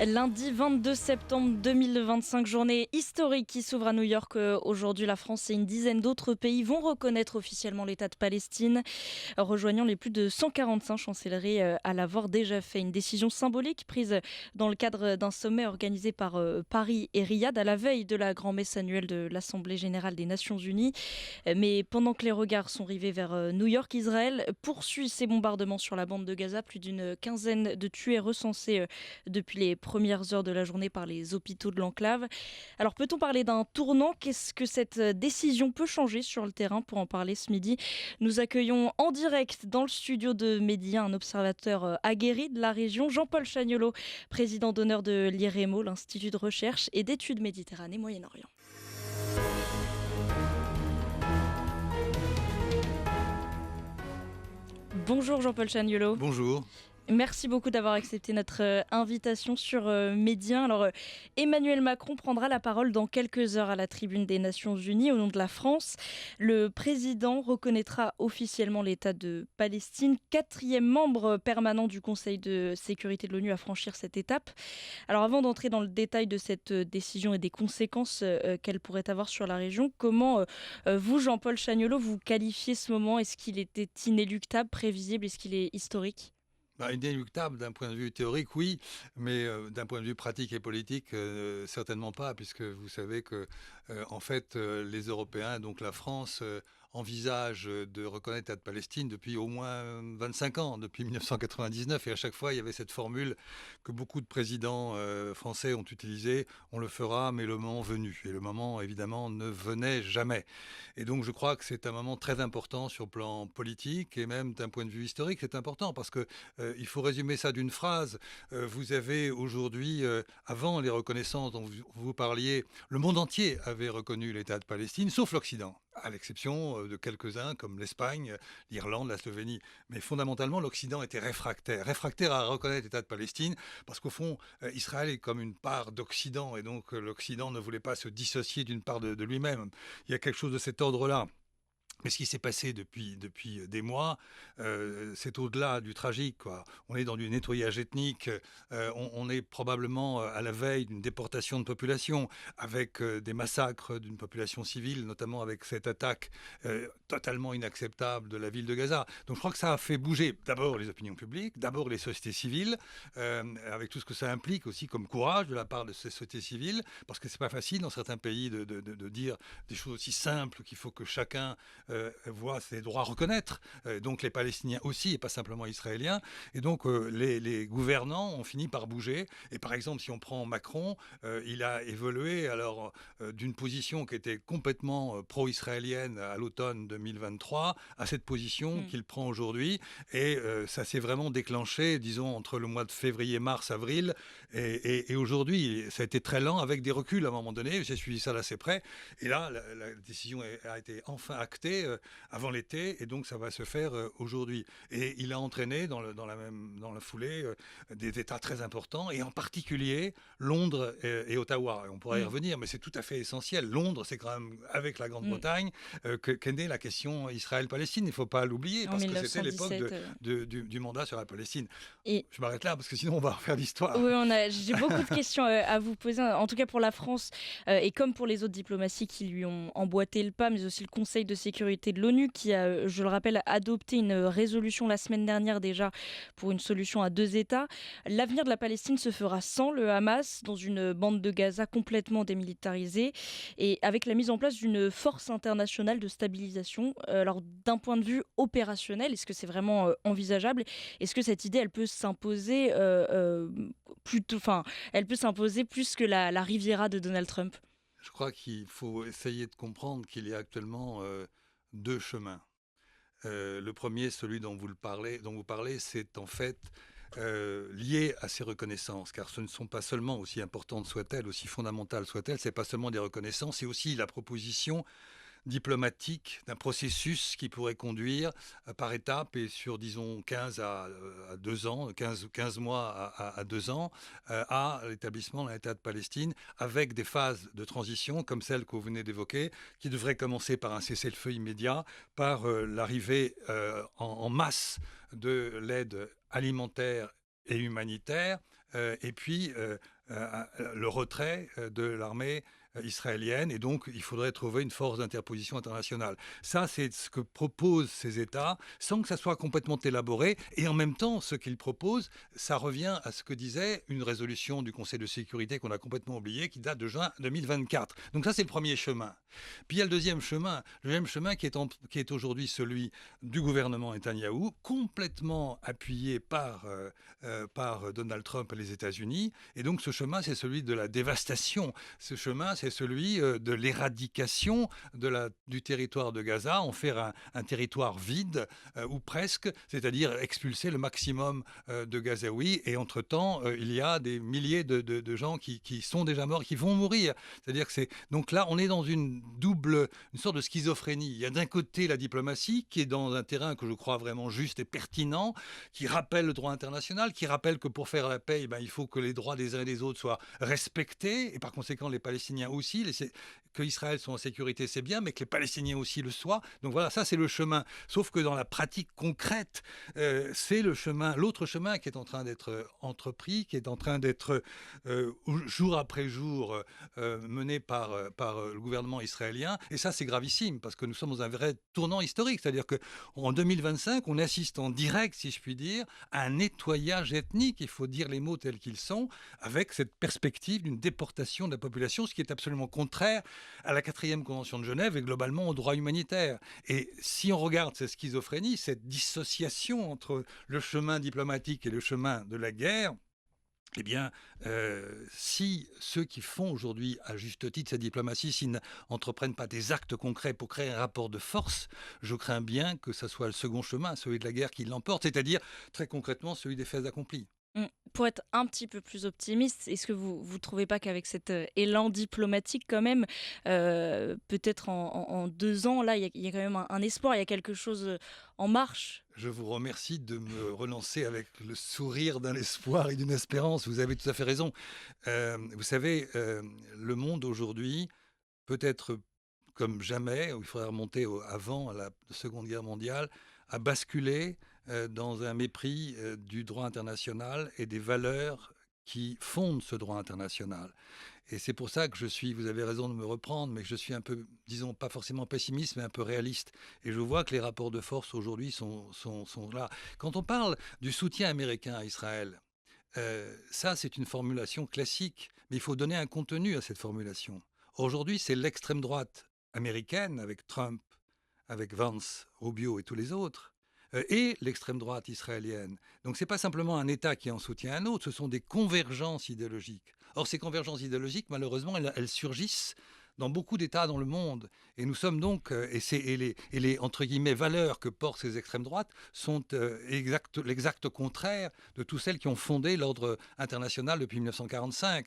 Lundi 22 septembre 2025, journée historique qui s'ouvre à New York. Aujourd'hui, la France et une dizaine d'autres pays vont reconnaître officiellement l'État de Palestine, rejoignant les plus de 145 chancelleries à l'avoir déjà fait. Une décision symbolique prise dans le cadre d'un sommet organisé par Paris et Riyad à la veille de la grand-messe annuelle de l'Assemblée générale des Nations unies. Mais pendant que les regards sont rivés vers New York, Israël poursuit ses bombardements sur la bande de Gaza. Plus d'une quinzaine de tués recensés depuis les premières heures de la journée par les hôpitaux de l'enclave. Alors peut-on parler d'un tournant? Qu'est-ce que cette décision peut changer sur le terrain? Pour en parler ce midi, nous accueillons en direct dans le studio de Média un observateur aguerri de la région, Jean-Paul Chagnolot, président d'honneur de l'IREMO, l'Institut de recherche et d'études Méditerranée-Moyen-Orient. Bonjour Jean-Paul Chagnolot. Bonjour. Merci beaucoup d'avoir accepté notre invitation sur Média. Alors, Emmanuel Macron prendra la parole dans quelques heures à la tribune des Nations Unies au nom de la France. Le président reconnaîtra officiellement l'État de Palestine, quatrième membre permanent du Conseil de sécurité de l'ONU à franchir cette étape. Alors, avant d'entrer dans le détail de cette décision et des conséquences qu'elle pourrait avoir sur la région, comment vous, Jean-Paul Chagnolot, vous qualifiez ce moment? Est-ce qu'il était inéluctable, prévisible? Est-ce qu'il est historique? Inéluctable d'un point de vue théorique, oui, mais d'un point de vue pratique et politique, certainement pas, puisque vous savez que, en fait, les Européens, donc la France, envisagent de reconnaître l'État de Palestine depuis au moins 25 ans, depuis 1999, et à chaque fois, il y avait cette formule que beaucoup de présidents français ont utilisée: on le fera, mais le moment venu. Et le moment, évidemment, ne venait jamais. Et donc, je crois que c'est un moment très important sur le plan politique, et même d'un point de vue historique, c'est important, parce que il faut résumer ça d'une phrase. Vous avez aujourd'hui, avant les reconnaissances dont vous parliez, le monde entier avait reconnu l'État de Palestine, sauf l'Occident, à l'exception de quelques-uns comme l'Espagne, l'Irlande, la Slovénie. Mais fondamentalement, l'Occident était réfractaire à reconnaître l'État de Palestine, parce qu'au fond, Israël est comme une part d'Occident, et donc l'Occident ne voulait pas se dissocier d'une part de lui-même. Il y a quelque chose de cet ordre-là. Mais ce qui s'est passé depuis des mois, c'est au-delà du tragique, quoi. On est dans du nettoyage ethnique, on est probablement à la veille d'une déportation de population, avec des massacres d'une population civile, notamment avec cette attaque totalement inacceptable de la ville de Gaza. Donc je crois que ça a fait bouger d'abord les opinions publiques, d'abord les sociétés civiles, avec tout ce que ça implique aussi comme courage de la part de ces sociétés civiles, parce que c'est pas facile dans certains pays de dire des choses aussi simples qu'il faut que chacun voit ses droits reconnaître, donc les Palestiniens aussi, et pas simplement Israéliens. Et donc les gouvernants ont fini par bouger. Et par exemple, si on prend Macron, il a évolué alors d'une position qui était complètement pro-israélienne à l'automne 2023 à cette position qu'il prend aujourd'hui. Et ça s'est vraiment déclenché, disons, entre le mois de février, mars, avril. Et aujourd'hui, ça a été très lent, avec des reculs à un moment donné. J'ai suivi ça d'assez près. Et là, la décision a été enfin actée avant l'été, et donc ça va se faire aujourd'hui. Et il a entraîné dans la foulée des États très importants, et en particulier Londres et Ottawa. Et on pourra y revenir, mais c'est tout à fait essentiel. Londres, c'est quand même avec la Grande-Bretagne qu'est née la question Israël-Palestine. Il ne faut pas l'oublier, parce que c'était l'époque du mandat sur la Palestine. Et je m'arrête là, parce que sinon on va refaire l'histoire. Oui, j'ai beaucoup de questions à vous poser, en tout cas pour la France, et comme pour les autres diplomaties qui lui ont emboîté le pas, mais aussi le Conseil de sécurité de l'ONU qui a, je le rappelle, adopté une résolution la semaine dernière déjà pour une solution à deux États. L'avenir de la Palestine se fera sans le Hamas, dans une bande de Gaza complètement démilitarisée, et avec la mise en place d'une force internationale de stabilisation. Alors d'un point de vue opérationnel, est-ce que c'est vraiment envisageable? Est-ce que cette idée, elle peut s'imposer elle peut s'imposer plus que la Riviera de Donald Trump? Je crois qu'il faut essayer de comprendre qu'il y a actuellement deux chemins. Le premier, celui dont vous parlez, c'est en fait lié à ces reconnaissances, car ce ne sont pas seulement, aussi importantes soient-elles, aussi fondamentales soient-elles, c'est pas seulement des reconnaissances, c'est aussi la proposition diplomatique d'un processus qui pourrait conduire par étapes et sur, disons, 15 à 2 ans, 15 mois à 2 ans, à l'établissement d'un État de Palestine, avec des phases de transition comme celle que vous venez d'évoquer, qui devrait commencer par un cessez-le-feu immédiat, par l'arrivée en masse de l'aide alimentaire et humanitaire, et puis le retrait de l'armée israélienne, et donc il faudrait trouver une force d'interposition internationale. Ça, c'est ce que proposent ces États, sans que ça soit complètement élaboré, et en même temps, ce qu'ils proposent, ça revient à ce que disait une résolution du Conseil de sécurité qu'on a complètement oublié, qui date de juin 2024. Donc ça, c'est le premier chemin. Puis il y a le deuxième chemin qui est aujourd'hui celui du gouvernement Netanyahou, complètement appuyé par Donald Trump et les États-Unis. Et donc ce chemin, c'est celui de la dévastation. Ce chemin, c'est celui de l'éradication du territoire de Gaza, en faire un territoire vide, ou presque, c'est-à-dire expulser le maximum de Gazaouis. Et entre-temps, il y a des milliers de gens qui sont déjà morts, qui vont mourir. C'est-à-dire que donc là, on est dans une sorte de schizophrénie. Il y a d'un côté la diplomatie, qui est dans un terrain que je crois vraiment juste et pertinent, qui rappelle le droit international, qui rappelle que pour faire la paix, il faut que les droits des uns et des autres soient respectés, et par conséquent les Palestiniens aussi. Que Israël soit en sécurité, c'est bien, mais que les Palestiniens aussi le soient. Donc voilà, ça c'est le chemin. Sauf que dans la pratique concrète, c'est l'autre chemin qui est en train d'être entrepris, qui est en train d'être jour après jour mené par le gouvernement israélien. Et ça, c'est gravissime, parce que nous sommes dans un vrai tournant historique. C'est-à-dire qu'en 2025, on assiste en direct, si je puis dire, à un nettoyage ethnique, il faut dire les mots tels qu'ils sont, avec cette perspective d'une déportation de la population, ce qui est absolument contraire à la 4e Convention de Genève et globalement au droit humanitaire. Et si on regarde cette schizophrénie, cette dissociation entre le chemin diplomatique et le chemin de la guerre, eh bien, si ceux qui font aujourd'hui, à juste titre, cette diplomatie, s'ils n'entreprennent pas des actes concrets pour créer un rapport de force, je crains bien que ce soit le second chemin, celui de la guerre, qui l'emporte, c'est-à-dire, très concrètement, celui des faits accomplis. Pour être un petit peu plus optimiste, est-ce que vous trouvez pas qu'avec cet élan diplomatique quand même, peut-être en 2 ans, là, il y a quand même un espoir, il y a quelque chose en marche? Je vous remercie de me relancer avec le sourire d'un espoir et d'une espérance. Vous avez tout à fait raison. Vous savez, le monde aujourd'hui peut être comme jamais, où il faudrait remonter avant la Seconde Guerre mondiale, a basculé dans un mépris du droit international et des valeurs qui fondent ce droit international. Et c'est pour ça que vous avez raison de me reprendre, mais que je suis un peu, disons, pas forcément pessimiste, mais un peu réaliste. Et je vois que les rapports de force aujourd'hui sont là. Quand on parle du soutien américain à Israël, ça c'est une formulation classique, mais il faut donner un contenu à cette formulation. Aujourd'hui, c'est l'extrême droite américaine, avec Trump, avec Vance, Rubio et tous les autres, et l'extrême droite israélienne. Donc ce n'est pas simplement un État qui en soutient un autre, ce sont des convergences idéologiques. Or, ces convergences idéologiques, malheureusement, elles surgissent dans beaucoup d'États dans le monde. Et nous sommes donc, les entre guillemets, valeurs que portent ces extrêmes droites sont l'exact contraire de toutes celles qui ont fondé l'ordre international depuis 1945,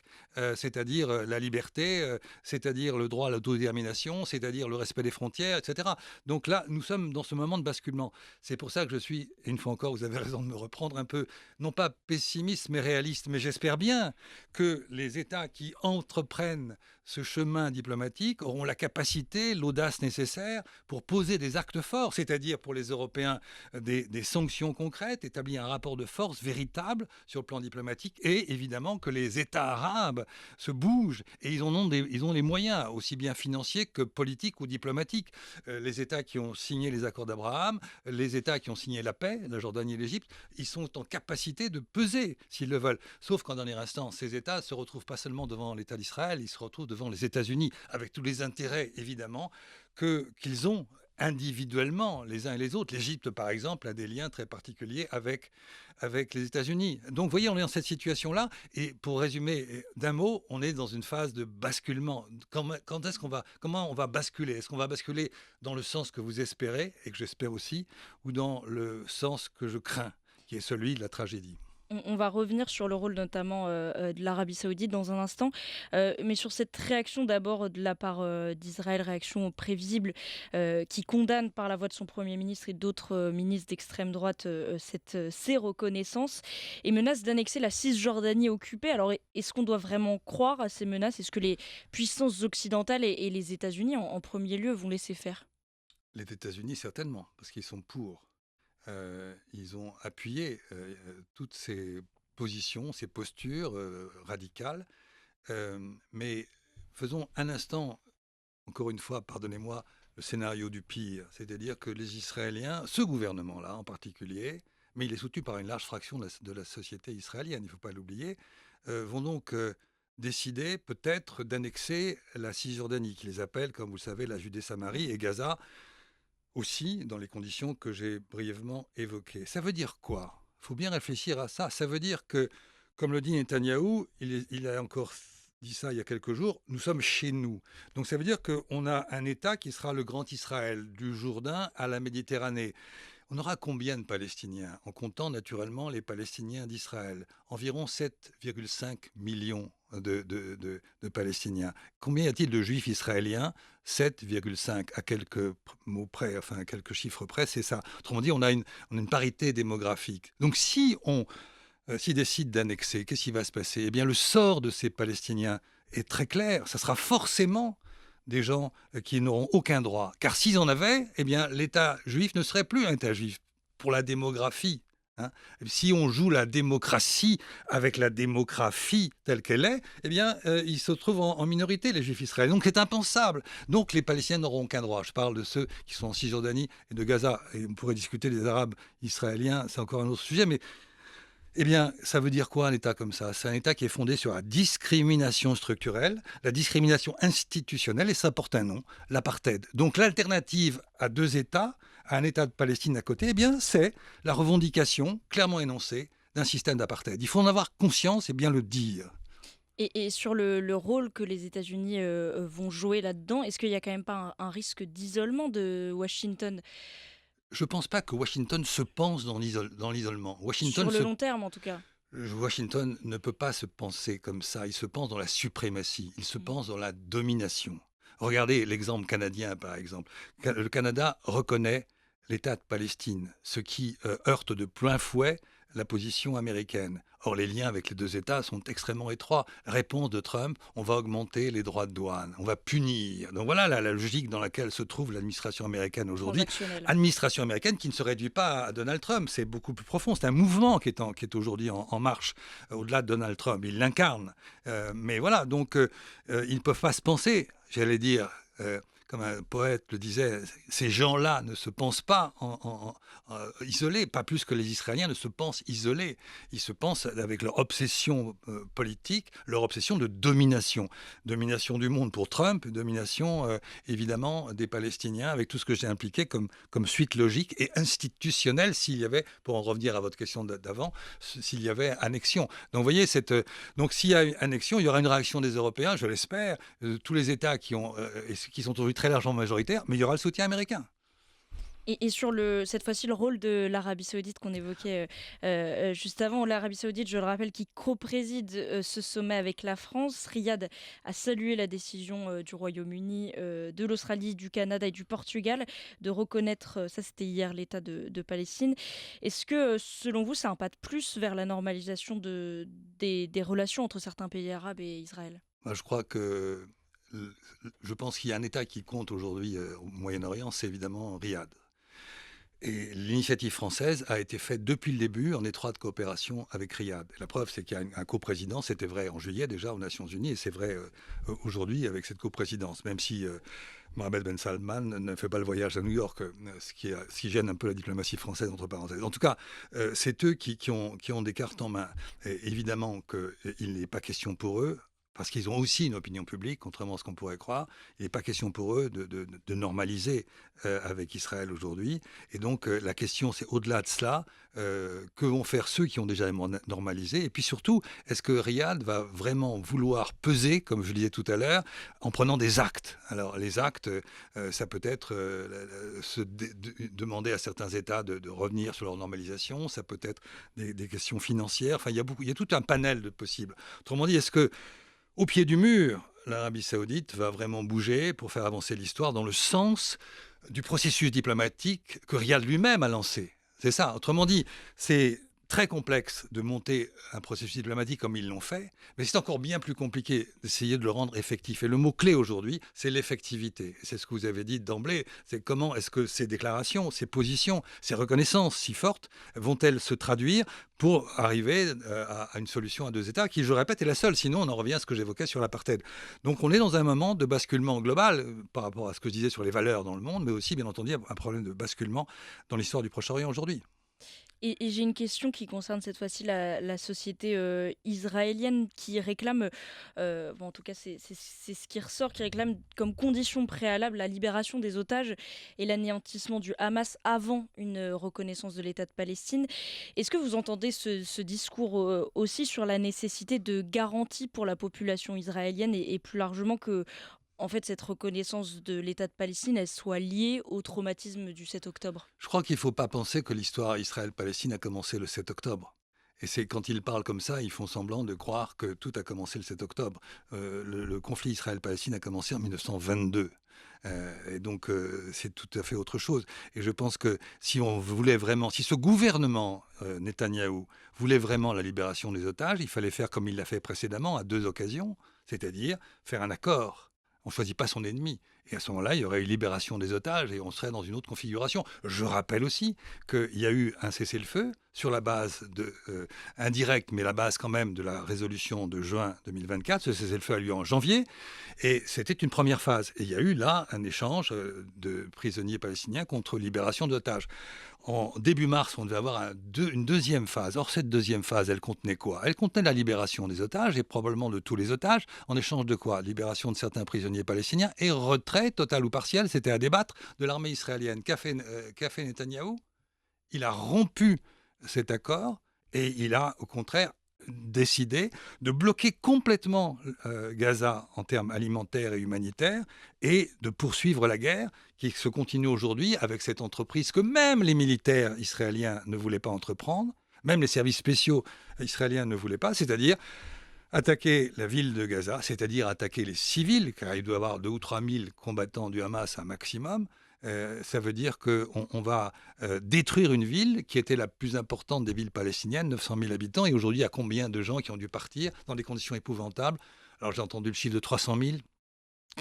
c'est-à-dire la liberté, c'est-à-dire le droit à l'autodétermination, c'est-à-dire le respect des frontières, etc. Donc là, nous sommes dans ce moment de basculement. C'est pour ça que je suis, et une fois encore, vous avez raison de me reprendre un peu, non pas pessimiste, mais réaliste, mais j'espère bien que les États qui entreprennent ce chemin diplomatique auront la capacité, l'audace nécessaire pour poser des actes forts, c'est-à-dire pour les Européens des sanctions concrètes, établir un rapport de force véritable sur le plan diplomatique, et évidemment que les États arabes se bougent, et ils ont les moyens, aussi bien financiers que politiques ou diplomatiques. Les États qui ont signé les accords d'Abraham, les États qui ont signé la paix, la Jordanie et l'Égypte, ils sont en capacité de peser s'ils le veulent. Sauf qu'en dernier instant, ces États ne se retrouvent pas seulement devant l'État d'Israël, ils se retrouvent devant les États-Unis, avec tous les intérêts, évidemment, qu'ils ont individuellement, les uns et les autres. L'Égypte, par exemple, a des liens très particuliers avec les États-Unis. Donc, vous voyez, on est dans cette situation-là. Et pour résumer d'un mot, on est dans une phase de basculement. Comment on va basculer? Est-ce qu'on va basculer dans le sens que vous espérez, et que j'espère aussi, ou dans le sens que je crains, qui est celui de la tragédie? On va revenir sur le rôle notamment de l'Arabie Saoudite dans un instant, mais sur cette réaction d'abord de la part d'Israël, réaction prévisible, qui condamne par la voix de son Premier ministre et d'autres ministres d'extrême droite ces reconnaissances et menace d'annexer la Cisjordanie occupée. Alors est-ce qu'on doit vraiment croire à ces menaces? Est-ce que les puissances occidentales et les États-Unis en premier lieu vont laisser faire? Les États-Unis, certainement, parce qu'ils sont pour. Ils ont appuyé toutes ces positions, ces postures radicales. Mais faisons un instant, encore une fois, pardonnez-moi, le scénario du pire, c'est-à-dire que les Israéliens, ce gouvernement-là en particulier, mais il est soutenu par une large fraction de la société israélienne, il ne faut pas l'oublier, vont donc décider peut-être d'annexer la Cisjordanie, qui les appelle, comme vous le savez, la Judée-Samarie et Gaza aussi, dans les conditions que j'ai brièvement évoquées. Ça veut dire quoi? Il faut bien réfléchir à ça. Ça veut dire que, comme le dit Netanyahou, il a encore dit ça il y a quelques jours, nous sommes chez nous. Donc ça veut dire qu'on a un État qui sera le grand Israël, du Jourdain à la Méditerranée. On aura combien de Palestiniens? En comptant naturellement les Palestiniens d'Israël. Environ 7,5 millions de Palestiniens. Combien y a-t-il de Juifs israéliens? 7,5 à quelques mots près, enfin à quelques chiffres près, c'est ça. Autrement dit, on a une parité démographique. Donc si on s'ils décident d'annexer, qu'est-ce qui va se passer? Eh bien, le sort de ces Palestiniens est très clair. Ça sera forcément des gens qui n'auront aucun droit. Car s'ils en avaient, eh bien, l'État juif ne serait plus un État juif pour la démographie. Hein. Si on joue la démocratie avec la démographie telle qu'elle est, eh bien, ils se trouvent en minorité, les Juifs israéliens. Donc, c'est impensable. Donc, les Palestiniens n'auront aucun droit. Je parle de ceux qui sont en Cisjordanie et de Gaza. Et on pourrait discuter des Arabes israéliens, c'est encore un autre sujet. Mais eh bien, ça veut dire quoi un État comme ça? C'est un État qui est fondé sur la discrimination structurelle, la discrimination institutionnelle, et ça porte un nom, l'apartheid. Donc l'alternative à deux États, à un État de Palestine à côté, eh bien, c'est la revendication clairement énoncée d'un système d'apartheid. Il faut en avoir conscience et bien le dire. Et sur le rôle que les États-Unis vont jouer là-dedans, est-ce qu'il n'y a quand même pas un risque d'isolement de Washington Je ne pense pas que Washington se pense dans l'isolement. sur le long terme en tout cas? Washington ne peut pas se penser comme ça. Il se pense dans la suprématie. Il se Mm. pense dans la domination. Regardez l'exemple canadien, par exemple. Le Canada reconnaît l'État de Palestine, ce qui heurte de plein fouet la position américaine. Or, les liens avec les deux États sont extrêmement étroits. Réponse de Trump, on va augmenter les droits de douane, on va punir. Donc voilà la logique dans laquelle se trouve l'administration américaine aujourd'hui. Transactionnel. Administration américaine qui ne se réduit pas à Donald Trump, c'est beaucoup plus profond. C'est un mouvement qui est aujourd'hui en marche au-delà de Donald Trump. Il l'incarne. Mais voilà, donc ils ne peuvent pas se penser, j'allais dire, comme un poète le disait, ces gens-là ne se pensent pas isolés, pas plus que les Israéliens ne se pensent isolés. Ils se pensent avec leur obsession politique, leur obsession de domination. Domination du monde pour Trump, domination évidemment des Palestiniens, avec tout ce que j'ai impliqué comme suite logique et institutionnelle s'il y avait, pour en revenir à votre question d'avant, s'il y avait annexion. Donc vous voyez, donc s'il y a une annexion, il y aura une réaction des Européens, je l'espère, tous les États qui sont aujourd'hui très largement majoritaires, mais il y aura le soutien américain. Et sur cette fois-ci, le rôle de l'Arabie Saoudite qu'on évoquait juste avant, l'Arabie Saoudite, je le rappelle, qui co-préside ce sommet avec la France. Riyad a salué la décision du Royaume-Uni, de l'Australie, du Canada et du Portugal de reconnaître, ça c'était hier, l'État de Palestine. Est-ce que, selon vous, c'est un pas de plus vers la normalisation des relations entre certains pays arabes et Israël? Moi, je pense qu'il y a un État qui compte aujourd'hui au Moyen-Orient, c'est évidemment Riyad. Et l'initiative française a été faite depuis le début en étroite coopération avec Riyad. Et la preuve, c'est qu'il y a un coprésident, c'était vrai en juillet déjà aux Nations Unies, et c'est vrai aujourd'hui avec cette coprésidence, même si Mohamed Ben Salman ne fait pas le voyage à New York, ce qui gêne un peu la diplomatie française, entre parenthèses. En tout cas, c'est eux qui ont des cartes en main. Et évidemment qu'il n'est pas question pour eux, parce qu'ils ont aussi une opinion publique, contrairement à ce qu'on pourrait croire. Il n'est pas question pour eux de normaliser avec Israël aujourd'hui. Et donc, la question, c'est au-delà de cela, que vont faire ceux qui ont déjà normalisé? Et puis surtout, est-ce que Riyad va vraiment vouloir peser, comme je le disais tout à l'heure, en prenant des actes? Alors, les actes, ça peut être demander à certains États de revenir sur leur normalisation, ça peut être des questions financières. Enfin, il y a tout un panel de possibles. Autrement dit, est-ce que au pied du mur, l'Arabie saoudite va vraiment bouger pour faire avancer l'histoire dans le sens du processus diplomatique que Riyad lui-même a lancé? C'est ça. Autrement dit, c'est très complexe de monter un processus diplomatique comme ils l'ont fait, mais c'est encore bien plus compliqué d'essayer de le rendre effectif. Et le mot-clé aujourd'hui, c'est l'effectivité. C'est ce que vous avez dit d'emblée, c'est comment est-ce que ces déclarations, ces positions, ces reconnaissances si fortes vont-elles se traduire pour arriver à une solution à deux États qui, je le répète, est la seule. Sinon, on en revient à ce que j'évoquais sur l'apartheid. Donc on est dans un moment de basculement global par rapport à ce que je disais sur les valeurs dans le monde, mais aussi, bien entendu, un problème de basculement dans l'histoire du Proche-Orient aujourd'hui. Et j'ai une question qui concerne cette fois-ci la société israélienne qui réclame, bon, en tout cas c'est ce qui ressort, qui réclame comme condition préalable la libération des otages et l'anéantissement du Hamas avant une reconnaissance de l'État de Palestine. Est-ce que vous entendez ce discours aussi sur la nécessité de garanties pour la population israélienne et plus largement que en fait, cette reconnaissance de l'État de Palestine, elle soit liée au traumatisme du 7 octobre? Je crois qu'il ne faut pas penser que l'histoire Israël-Palestine a commencé le 7 octobre. Et c'est quand ils parlent comme ça, ils font semblant de croire que tout a commencé le 7 octobre. Le conflit Israël-Palestine a commencé en 1922. Et donc, c'est tout à fait autre chose. Et je pense que si on voulait vraiment, si ce gouvernement Netanyahou voulait vraiment la libération des otages, il fallait faire comme il l'a fait précédemment à deux occasions, c'est-à-dire faire un accord. On ne choisit pas son ennemi. Et à ce moment-là, il y aurait eu libération des otages et on serait dans une autre configuration. Je rappelle aussi qu'il y a eu un cessez-le-feu sur la base indirecte, mais la base quand même de la résolution de juin 2024. Ce cessez-le-feu a eu lieu en janvier et c'était une première phase. Et il y a eu là un échange de prisonniers palestiniens contre libération d'otages. En début mars, on devait avoir une deuxième phase. Or, cette deuxième phase, elle contenait quoi? Elle contenait la libération des otages et probablement de tous les otages. En échange de quoi? Libération de certains prisonniers palestiniens et retrait, total ou partiel, c'était à débattre, de l'armée israélienne. Qu'a fait Netanyahou? Il a rompu cet accord et il a, au contraire, décidé de bloquer complètement Gaza en termes alimentaires et humanitaires et de poursuivre la guerre qui se continue aujourd'hui avec cette entreprise que même les militaires israéliens ne voulaient pas entreprendre, même les services spéciaux israéliens ne voulaient pas, c'est-à-dire attaquer la ville de Gaza, c'est-à-dire attaquer les civils, car il doit y avoir 2 ou 3 000 combattants du Hamas un maximum. Ça veut dire qu'on va détruire une ville qui était la plus importante des villes palestiniennes, 900 000 habitants, et aujourd'hui, il y a combien de gens qui ont dû partir dans des conditions épouvantables? Alors j'ai entendu le chiffre de 300 000,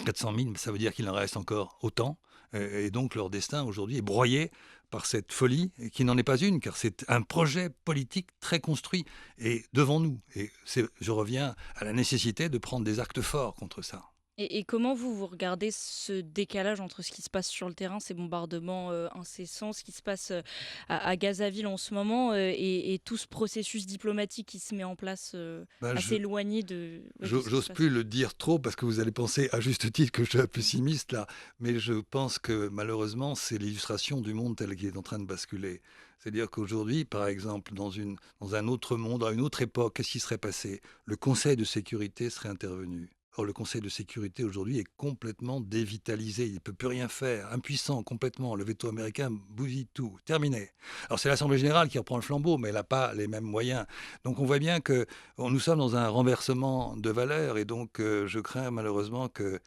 400 000, mais ça veut dire qu'il en reste encore autant. Et donc leur destin aujourd'hui est broyé par cette folie, qui n'en est pas une, car c'est un projet politique très construit et devant nous. Et je reviens à la nécessité de prendre des actes forts contre ça. Et comment vous regardez ce décalage entre ce qui se passe sur le terrain, ces bombardements incessants, ce qui se passe à Gazaville en ce moment, et tout ce processus diplomatique qui se met en place Ben, assez éloigné de ce qui se j'ose passe? plus le dire trop parce que vous allez penser à juste titre que je suis un pessimiste là, mais je pense que malheureusement c'est l'illustration du monde tel qu'il est en train de basculer. C'est-à-dire qu'aujourd'hui, par exemple, dans un autre monde, à une autre époque, qu'est-ce qui serait passé? Le Conseil de sécurité serait intervenu. Or, le Conseil de sécurité aujourd'hui est complètement dévitalisé. Il ne peut plus rien faire, impuissant complètement. Le veto américain bousille tout, terminé. Alors, c'est l'Assemblée générale qui reprend le flambeau, mais elle n'a pas les mêmes moyens. Donc, on voit bien que nous sommes dans un renversement de valeurs et donc je crains malheureusement que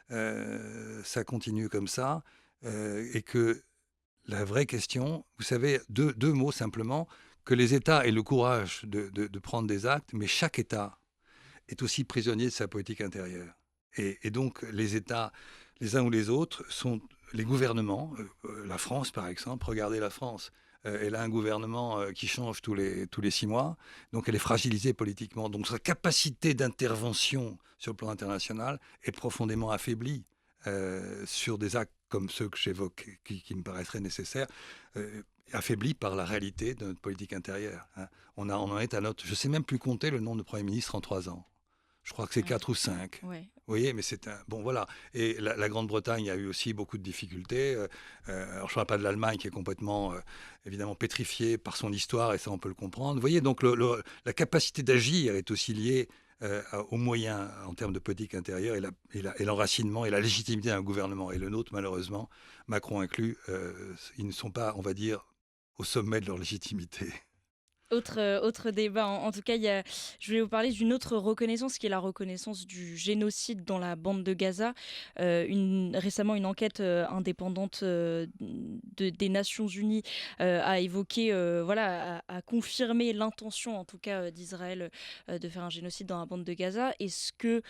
ça continue comme ça et que la vraie question, vous savez, deux mots simplement, que les États aient le courage de prendre des actes, mais chaque État est aussi prisonnier de sa politique intérieure. Et donc les États, les uns ou les autres, sont les gouvernements. La France, par exemple, regardez la France. Elle a un gouvernement qui change tous les 6 mois, donc elle est fragilisée politiquement. Donc sa capacité d'intervention sur le plan international est profondément affaiblie sur des actes comme ceux que j'évoque, qui me paraîtraient nécessaires, affaiblie par la réalité de notre politique intérieure. Hein. On en est à notre... Je ne sais même plus compter le nombre de premiers ministres en 3 ans. Je crois que c'est Ouais. 4 ou 5. Ouais. Vous voyez, mais c'est un... Bon, voilà. Et la Grande-Bretagne a eu aussi beaucoup de difficultés. Alors, je ne parle pas de l'Allemagne qui est complètement, évidemment, pétrifiée par son histoire, et ça, on peut le comprendre. Vous voyez, donc la capacité d'agir est aussi liée aux moyens en termes de politique intérieure et l'enracinement et la légitimité d'un gouvernement. Et le nôtre, malheureusement, Macron inclus, ils ne sont pas, on va dire, au sommet de leur légitimité. Autre débat. En tout cas, je voulais vous parler d'une autre reconnaissance qui est la reconnaissance du génocide dans la bande de Gaza. Récemment, une enquête indépendante des Nations Unies a évoqué, a confirmé l'intention, en tout cas, d'Israël de faire un génocide dans la bande de Gaza. Est-ce que,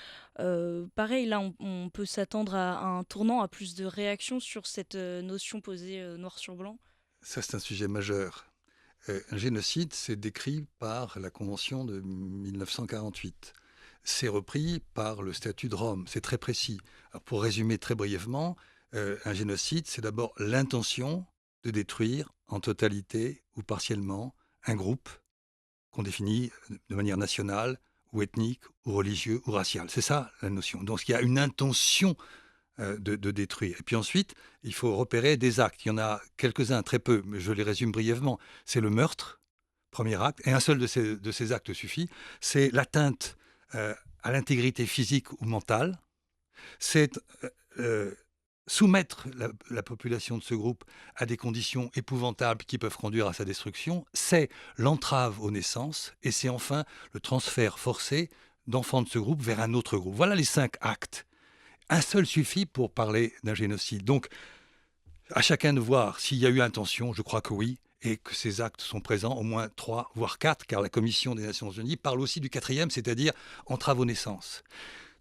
pareil, là, on peut s'attendre à un tournant, à plus de réactions sur cette notion posée noir sur blanc? Ça, c'est un sujet majeur. Un génocide, c'est décrit par la Convention de 1948. C'est repris par le statut de Rome. C'est très précis. Alors, pour résumer très brièvement, un génocide, c'est d'abord l'intention de détruire en totalité ou partiellement un groupe qu'on définit de manière nationale ou ethnique ou religieux ou raciale. C'est ça la notion. Donc il y a une intention de détruire. Et puis ensuite, il faut repérer des actes. Il y en a quelques-uns, très peu, mais je les résume brièvement. C'est le meurtre, premier acte, et un seul de ces actes suffit. C'est l'atteinte à l'intégrité physique ou mentale. C'est soumettre la population de ce groupe à des conditions épouvantables qui peuvent conduire à sa destruction. C'est l'entrave aux naissances. Et c'est enfin le transfert forcé d'enfants de ce groupe vers un autre groupe. Voilà les 5 actes. Un seul suffit pour parler d'un génocide. Donc, à chacun de voir s'il y a eu intention, je crois que oui, et que ces actes sont présents, au moins 3, voire 4, car la Commission des Nations Unies parle aussi du 4e, c'est-à-dire entrave aux naissances.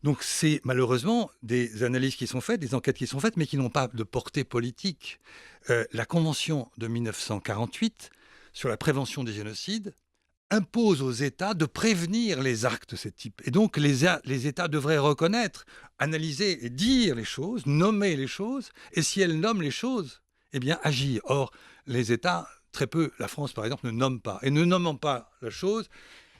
Donc c'est malheureusement des analyses qui sont faites, des enquêtes qui sont faites, mais qui n'ont pas de portée politique. La Convention de 1948 sur la prévention des génocides impose aux États de prévenir les actes de ce type. Et donc les États devraient reconnaître, analyser et dire les choses, nommer les choses, et si elles nomment les choses, eh bien agir. Or, les États, très peu, la France par exemple, ne nomme pas. Et ne nommant pas la chose,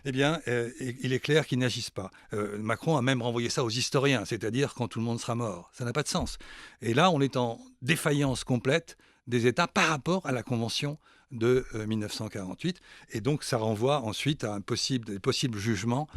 eh bien, il est clair qu'ils n'agissent pas. Macron a même renvoyé ça aux historiens, c'est-à-dire quand tout le monde sera mort. Ça n'a pas de sens. Et là, on est en défaillance complète des États par rapport à la Convention de 1948. Et donc, ça renvoie ensuite à des possibles jugements,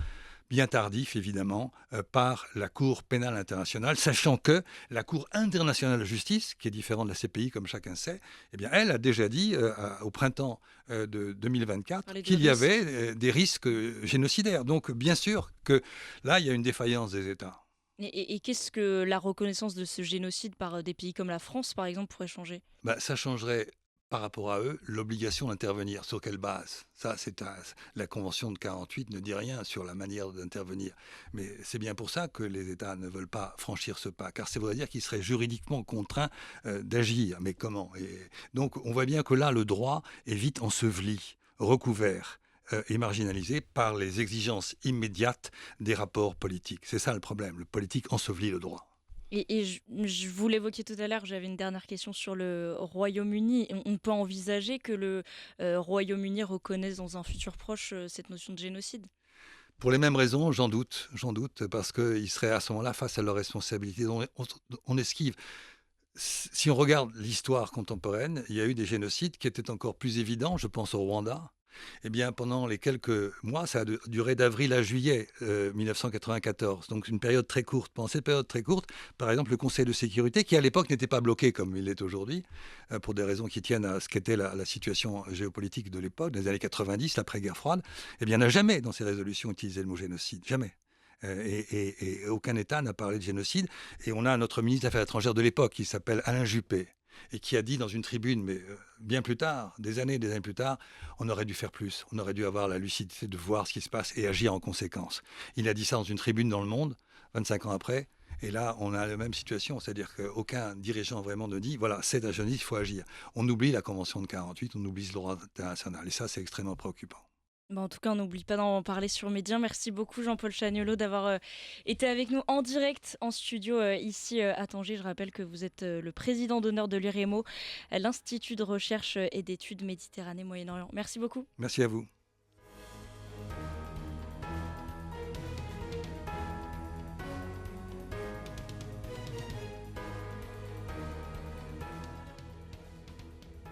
bien tardifs évidemment, par la Cour pénale internationale, sachant que la Cour internationale de justice, qui est différente de la CPI comme chacun sait, eh bien, elle a déjà dit au printemps de 2024 qu'il y avait des risques génocidaires. Donc, bien sûr que là, il y a une défaillance des États. Et qu'est-ce que la reconnaissance de ce génocide par des pays comme la France, par exemple, pourrait changer? Ça changerait par rapport à eux l'obligation d'intervenir. Sur quelle base? Ça, la Convention de 48 ne dit rien sur la manière d'intervenir. Mais c'est bien pour ça que les États ne veulent pas franchir ce pas, car ça voudrait dire qu'ils seraient juridiquement contraints d'agir. Mais comment? Donc on voit bien que là, le droit est vite enseveli, recouvert et marginalisé par les exigences immédiates des rapports politiques. C'est ça le problème. Le politique ensevelit le droit. Et vous l'évoquiez tout à l'heure, j'avais une dernière question sur le Royaume-Uni. On peut envisager que le Royaume-Uni reconnaisse dans un futur proche cette notion de génocide? Pour les mêmes raisons, j'en doute, parce qu'ils seraient à ce moment-là face à leurs responsabilités. On esquive. Si on regarde l'histoire contemporaine, il y a eu des génocides qui étaient encore plus évidents. Je pense au Rwanda. Eh bien, pendant les quelques mois, ça a duré d'avril à juillet 1994, donc une période très courte. Pendant cette période très courte, par exemple, le Conseil de sécurité, qui à l'époque n'était pas bloqué comme il l'est aujourd'hui, pour des raisons qui tiennent à ce qu'était la situation géopolitique de l'époque, des années 90, l'après-guerre froide, eh bien, n'a jamais, dans ses résolutions, utilisé le mot génocide. Jamais. Et aucun État n'a parlé de génocide. Et on a notre ministre des Affaires étrangères de l'époque, qui s'appelle Alain Juppé, et qui a dit dans une tribune, mais bien plus tard, des années plus tard, on aurait dû faire plus, on aurait dû avoir la lucidité de voir ce qui se passe et agir en conséquence. Il a dit ça dans une tribune dans Le Monde, 25 ans après, et là, on a la même situation, c'est-à-dire qu'aucun dirigeant vraiment ne dit, voilà, c'est un génocide, il faut agir. On oublie la Convention de 48, on oublie le droit international, et ça, c'est extrêmement préoccupant. En tout cas, on n'oublie pas d'en parler sur Média. Merci beaucoup Jean-Paul Chagnolot d'avoir été avec nous en direct en studio ici à Tanger. Je rappelle que vous êtes le président d'honneur de l'IREMO, l'Institut de recherche et d'études Méditerranée-Moyen-Orient. Merci beaucoup. Merci à vous.